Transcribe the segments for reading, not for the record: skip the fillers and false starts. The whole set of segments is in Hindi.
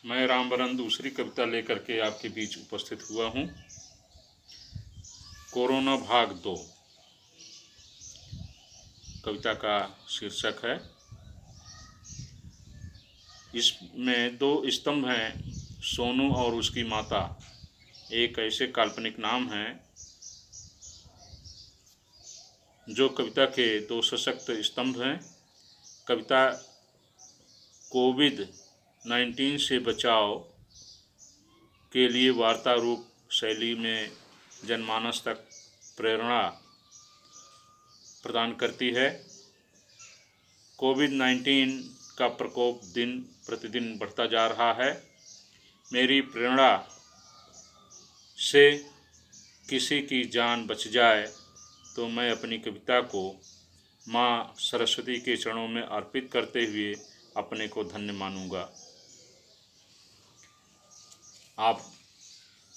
मैं रामबरन दूसरी कविता लेकर के आपके बीच उपस्थित हुआ हूँ। कोरोना भाग 2 कविता का शीर्षक है। इसमें दो स्तंभ हैं, सोनू और उसकी माता। एक ऐसे काल्पनिक नाम हैं जो कविता के दो सशक्त स्तंभ हैं। कविता कोविड-19 से बचाव के लिए वार्ता रूप शैली में जनमानस तक प्रेरणा प्रदान करती है। कोविड-19 का प्रकोप दिन प्रतिदिन बढ़ता जा रहा है। मेरी प्रेरणा से किसी की जान बच जाए तो मैं अपनी कविता को माँ सरस्वती के चरणों में अर्पित करते हुए अपने को धन्य मानूंगा। आप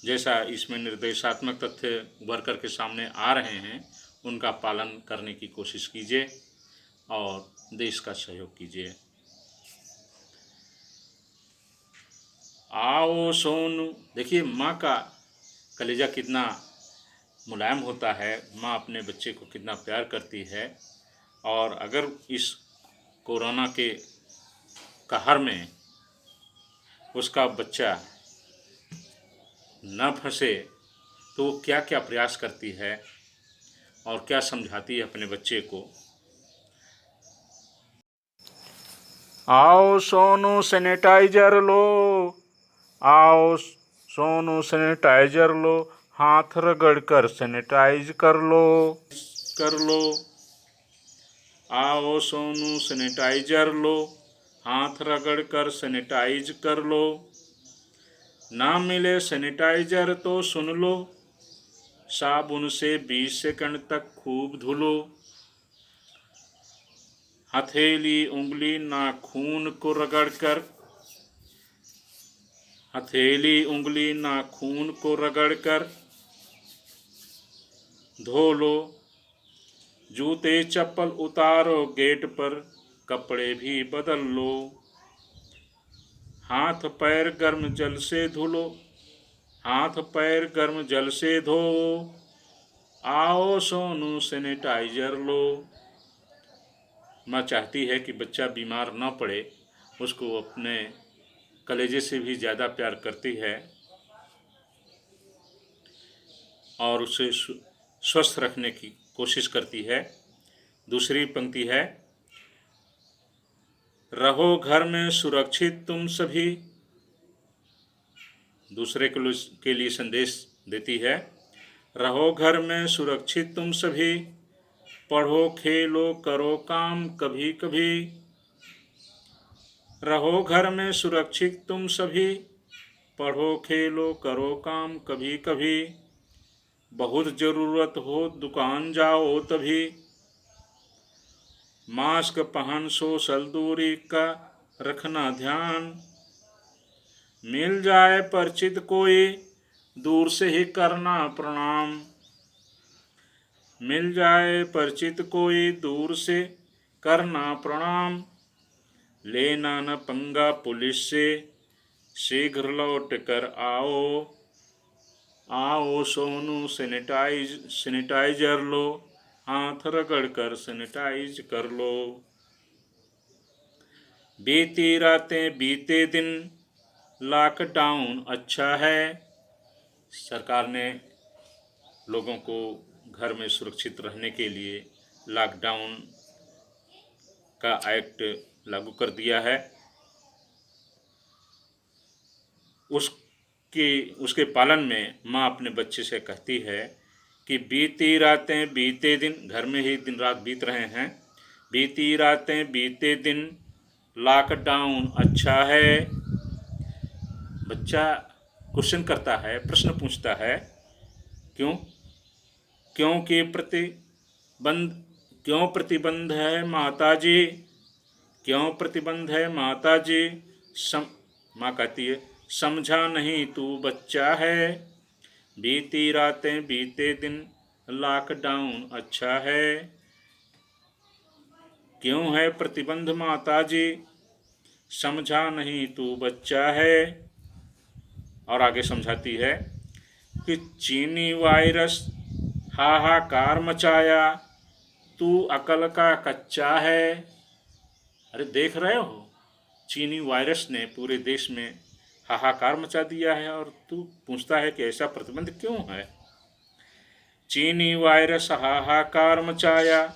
जैसा इसमें निर्देशात्मक तथ्य उभर कर के सामने आ रहे हैं, उनका पालन करने की कोशिश कीजिए और देश का सहयोग कीजिए। आओ सोनू, देखिए माँ का कलेजा कितना मुलायम होता है, माँ अपने बच्चे को कितना प्यार करती है। और अगर इस कोरोना के कहर में उसका बच्चा न फंसे तो वो क्या क्या प्रयास करती है और क्या समझाती है अपने बच्चे को। आओ सोनू सैनिटाइजर लो, आओ सोनू सैनिटाइजर लो, हाथ रगड़ कर सैनिटाइज कर लो। आओ सोनू सैनिटाइजर लो, हाथ रगड़ कर सैनिटाइज कर लो। ना मिले सैनिटाइजर तो सुन लो, साबुन से 20 सेकंड तक खूब धुलो। हथेली उंगली नाखून को रगड़कर, हथेली उंगली नाखून को रगड़कर धो लो। जूते चप्पल उतारो गेट पर, कपड़े भी बदल लो। हाथ पैर गर्म जल से धुलो, हाथ पैर गर्म जल से धो। आओ सोनू सैनिटाइजर लो। माँ चाहती है कि बच्चा बीमार न पड़े, उसको अपने कलेजे से भी ज़्यादा प्यार करती है और उसे स्वस्थ रखने की कोशिश करती है। दूसरी पंक्ति है, रहो घर में सुरक्षित तुम सभी। दूसरे के लिए संदेश देती है, रहो घर में सुरक्षित तुम सभी। पढ़ो खेलो करो काम कभी कभी। रहो घर में सुरक्षित तुम सभी। पढ़ो खेलो करो काम कभी कभी। बहुत ज़रूरत हो दुकान जाओ तभी। मास्क पहन सोशल दूरी का रखना ध्यान। मिल जाए परिचित कोई दूर से ही करना प्रणाम। मिल जाए परिचित कोई दूर से करना प्रणाम। लेना न पंगा पुलिस से, शीघ्र लौट कर आओ। आओ सोनू सैनिटाइजर लो, हाथ रगड़ कर सैनिटाइज कर लो। बीती रातें बीते दिन, लॉकडाउन अच्छा है। सरकार ने लोगों को घर में सुरक्षित रहने के लिए लॉकडाउन का एक्ट लागू कर दिया है। उसके पालन में माँ अपने बच्चे से कहती है कि बीती रातें बीते दिन, घर में ही दिन रात बीत रहे हैं। बीती रातें बीते दिन, लॉकडाउन अच्छा है। बच्चा क्वेश्चन करता है, प्रश्न पूछता है, क्योंकि प्रतिबंध है माताजी, क्यों प्रतिबंध है माताजी। माँ कहती है, समझा नहीं तू बच्चा है। बीती रातें बीते दिन, लॉकडाउन अच्छा है। क्यों है प्रतिबंध माताजी, समझा नहीं तू बच्चा है। और आगे समझाती है कि चीनी वायरस हाहाकार मचाया, तू अकल का कच्चा है। अरे देख रहे हो, चीनी वायरस ने पूरे देश में हाहाकार मचा दिया है और तू पूछता है कि ऐसा प्रतिबंध क्यों है। चीनी वायरस हाहाकार मचाया,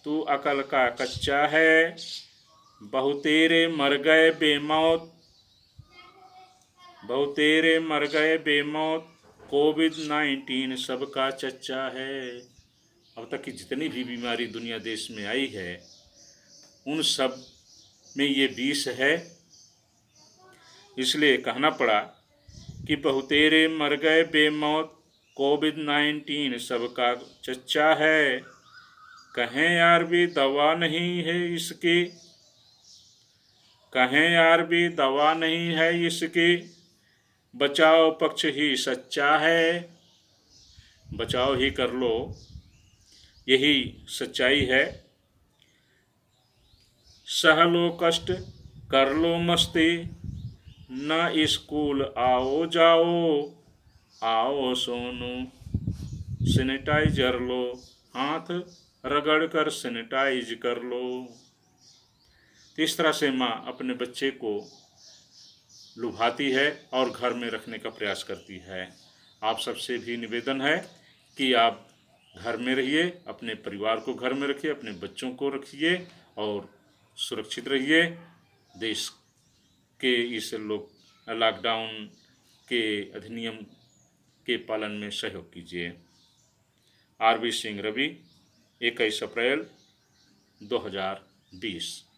तू अकल का कच्चा है। बहुतेरे मर गए बेमौत, बहुतेरे मर गए बेमौत, कोविड-19 सबका चच्चा है। अब तक की जितनी भी बीमारी दुनिया देश में आई है, उन सब में ये विष है। इसलिए कहना पड़ा कि बहुतेरे मर गए बेमौत, कोविड-19 सबका चच्चा है। कहें यार भी दवा नहीं है इसकी, कहें यार भी दवा नहीं है इसकी, बचाव पक्ष ही सच्चा है। बचाव ही कर लो, यही सच्चाई है। सह लो कष्ट, कर लो मस्ती, न स्कूल आओ जाओ, आओ सोनू सैनिटाइजर लो, हाथ रगड़ कर सैनिटाइज कर लो। तो इस तरह से माँ अपने बच्चे को लुभाती है और घर में रखने का प्रयास करती है। आप सबसे भी निवेदन है कि आप घर में रहिए, अपने परिवार को घर में रखिए, अपने बच्चों को रखिए और सुरक्षित रहिए। देश के इस लॉकडाउन के अधिनियम के पालन में सहयोग कीजिए। आर.बी. सिंह रवि, 21 अप्रैल 2020।